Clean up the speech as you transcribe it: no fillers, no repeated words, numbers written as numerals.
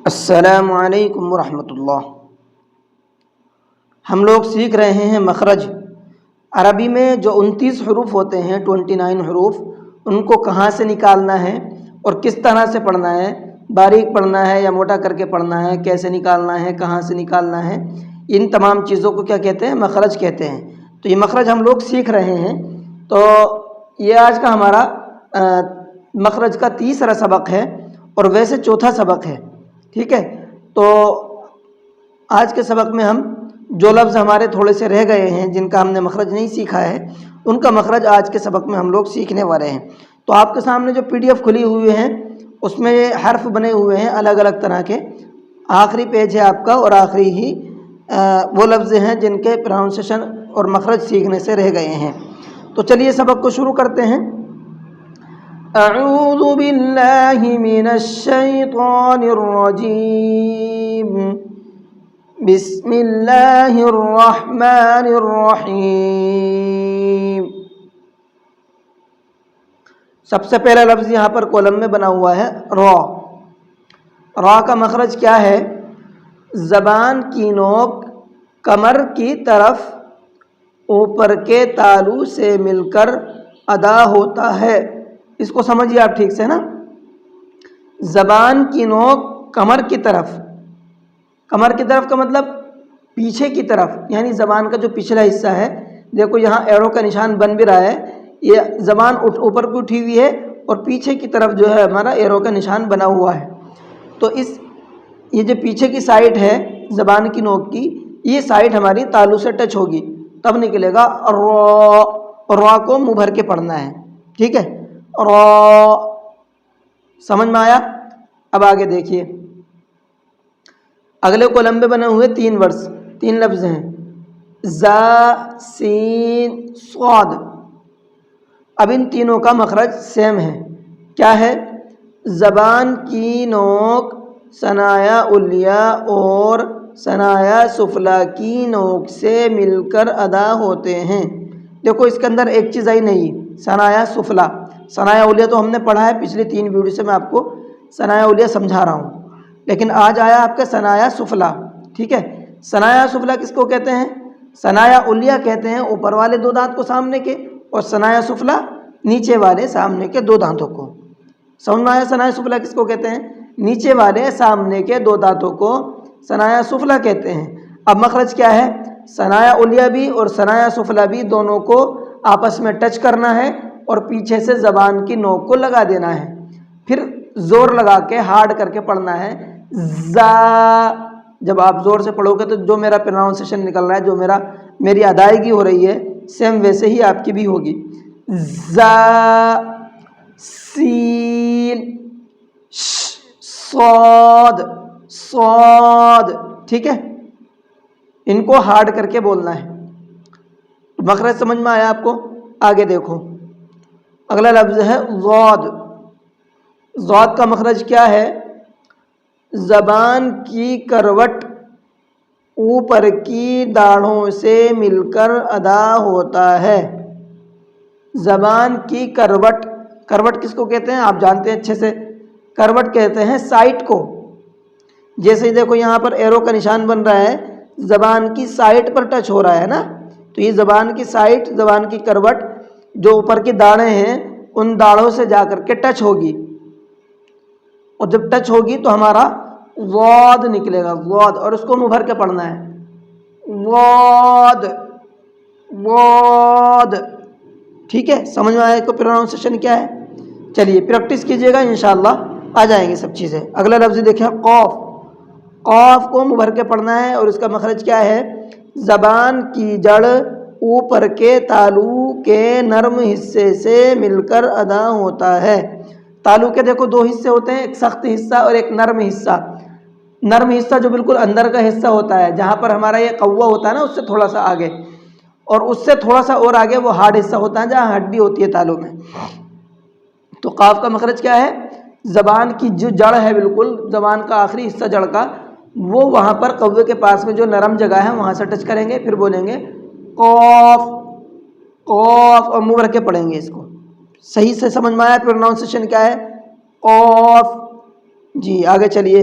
السلام علیکم ورحمۃ اللہ۔ ہم لوگ سیکھ رہے ہیں مخرج۔ عربی میں جو 29 حروف ہوتے ہیں، 29 حروف، ان کو کہاں سے نکالنا ہے اور کس طرح سے پڑھنا ہے، باریک پڑھنا ہے یا موٹا کر کے پڑھنا ہے، کیسے نکالنا ہے، کہاں سے نکالنا ہے، ان تمام چیزوں کو کیا کہتے ہیں؟ مخرج کہتے ہیں۔ تو یہ مخرج ہم لوگ سیکھ رہے ہیں۔ تو یہ آج کا ہمارا مخرج کا تیسرا سبق ہے اور ویسے چوتھا سبق ہے، ٹھیک ہے۔ تو آج کے سبق میں ہم جو لفظ ہمارے تھوڑے سے رہ گئے ہیں، جن کا ہم نے مخرج نہیں سیکھا ہے، ان کا مخرج آج کے سبق میں ہم لوگ سیکھنے والے ہیں۔ تو آپ کے سامنے جو PDF کھلی ہوئی ہے، اس میں حرف بنے ہوئے ہیں الگ الگ طرح کے۔ آخری پیج ہے آپ کا اور آخری ہی وہ لفظ ہیں جن کے پروننسیشن اور مخرج سیکھنے سے رہ گئے ہیں۔ تو چلیے سبق کو شروع کرتے ہیں۔ اعوذ باللہ من الشیطان الرجیم، بسم اللہ الرحمن الرحیم۔ سب سے پہلا لفظ یہاں پر کالم میں بنا ہوا ہے را۔ را کا مخرج کیا ہے؟ زبان کی نوک کمر کی طرف اوپر کے تالو سے مل کر ادا ہوتا ہے۔ اس کو سمجھیے آپ ٹھیک سے نا۔ زبان کی نوک کمر کی طرف، کمر کی طرف کا مطلب پیچھے کی طرف، یعنی زبان کا جو پچھلا حصہ ہے، دیکھو یہاں ایرو کا نشان بن بھی رہا ہے، یہ زبان اوپر کو اٹھی ہوئی ہے اور پیچھے کی طرف جو ہے ہمارا ایرو کا نشان بنا ہوا ہے۔ تو یہ جو پیچھے کی سائڈ ہے زبان کی نوک کی، یہ سائڈ ہماری تالو سے ٹچ ہوگی، تب نکلے گا را۔ را کو منہ بھر کے پڑھنا ہے، ٹھیک ہے۔ را، سمجھ میں آیا؟ اب آگے دیکھیے، اگلے کولم میں بنے ہوئے 3 ورڈز، 3 لفظ ہیں، زا، سین، صاد۔ اب ان تینوں کا مخرج سیم ہے، کیا ہے؟ زبان کی نوک ثنایا علیہ اور ثنایا سفلی کی نوک سے مل کر ادا ہوتے ہیں۔ دیکھو اس کے اندر ایک چیز آئی نہیں، ثنایا سفلی۔ ثنایا علیہ تو ہم نے پڑھا ہے پچھلی 3 ویڈیو سے، میں آپ کو ثنایا علیہ سمجھا رہا ہوں، لیکن آج آیا آپ کا ثنایا سفلی، ٹھیک ہے۔ ثنایا سفلی کس کو کہتے ہیں؟ ثنایا علیہ کہتے ہیں اوپر والے 2 دانت کو سامنے کے، اور ثنایا سفلی نیچے والے سامنے کے 2 دانتوں کو۔ سمجھ میں آیا؟ ثنایا سفلی کس کو کہتے ہیں؟ نیچے والے سامنے کے 2 دانتوں کو ثنایا سفلی کہتے ہیں۔ اب مخرج کیا ہے؟ ثنایا علیہ بھی اور ثنایا سفلی بھی دونوں کو آپس میں ٹچ کرنا ہے اور پیچھے سے زبان کی نوک کو لگا دینا ہے، پھر زور لگا کے ہارڈ کر کے پڑھنا ہے، زا۔ جب آپ زور سے پڑھو گے تو جو میرا پروننسیشن نکل رہا ہے، جو میری ادائیگی ہو رہی ہے، سیم ویسے ہی آپ کی بھی ہوگی۔ زا، سین، صاد، صاد، ٹھیک ہے۔ ان کو ہارڈ کر کے بولنا ہے۔ مخرج سمجھ میں آیا آپ کو؟ آگے دیکھو، اگلا لفظ ہے ضاد۔ ضاد کا مخرج کیا ہے؟ زبان کی کروٹ اوپر کی داڑھوں سے مل کر ادا ہوتا ہے۔ زبان کی کروٹ، کروٹ کس کو کہتے ہیں؟ آپ جانتے ہیں اچھے سے، کروٹ کہتے ہیں سائٹ کو۔ جیسے دیکھو یہاں پر ایرو کا نشان بن رہا ہے، زبان کی سائٹ پر ٹچ ہو رہا ہے نا، تو یہ زبان کی سائٹ، زبان کی کروٹ جو اوپر کی داڑھیں ہیں، ان داڑھوں سے جا کر کے ٹچ ہوگی، اور جب ٹچ ہوگی تو ہمارا ضاد نکلے گا، ضاد، اور اس کو منہ بھر کے پڑھنا ہے، ضاد، ضاد، ٹھیک ہے۔ سمجھ میں آیا؟ کو پروننسیشن کیا ہے؟ چلیے پریکٹس کیجئے گا، انشاءاللہ آ جائیں گے سب چیزیں۔ اگلا لفظ دیکھیں، قاف۔ قاف کو منہ بھر کے پڑھنا ہے اور اس کا مخرج کیا ہے؟ زبان کی جڑ اوپر کے تالو کے نرم حصے سے مل کر ادا ہوتا ہے۔ تالو کے دیکھو 2 حصے ہوتے ہیں، ایک سخت حصہ اور ایک نرم حصہ۔ نرم حصہ جو بالکل اندر کا حصہ ہوتا ہے، جہاں پر ہمارا یہ قوا ہوتا ہے نا، اس سے تھوڑا سا آگے، اور اس سے تھوڑا سا اور آگے وہ ہارڈ حصہ ہوتا ہے جہاں ہڈی ہوتی ہے تالو میں۔ تو قاف کا مخرج کیا ہے؟ زبان کی جو جڑ ہے، بالکل زبان کا آخری حصہ جڑ کا، وہ وہاں پر قوے کے پاس میں جو نرم جگہ ہے وہاں سے ٹچ کریں گے، پھر بولیں گے قاف، قاف، اور منہ بھر کے پڑھیں گے اس کو۔ صحیح سے سمجھ میں آیا پروننسیشن کیا ہے؟ قاف۔ جی آگے چلیے،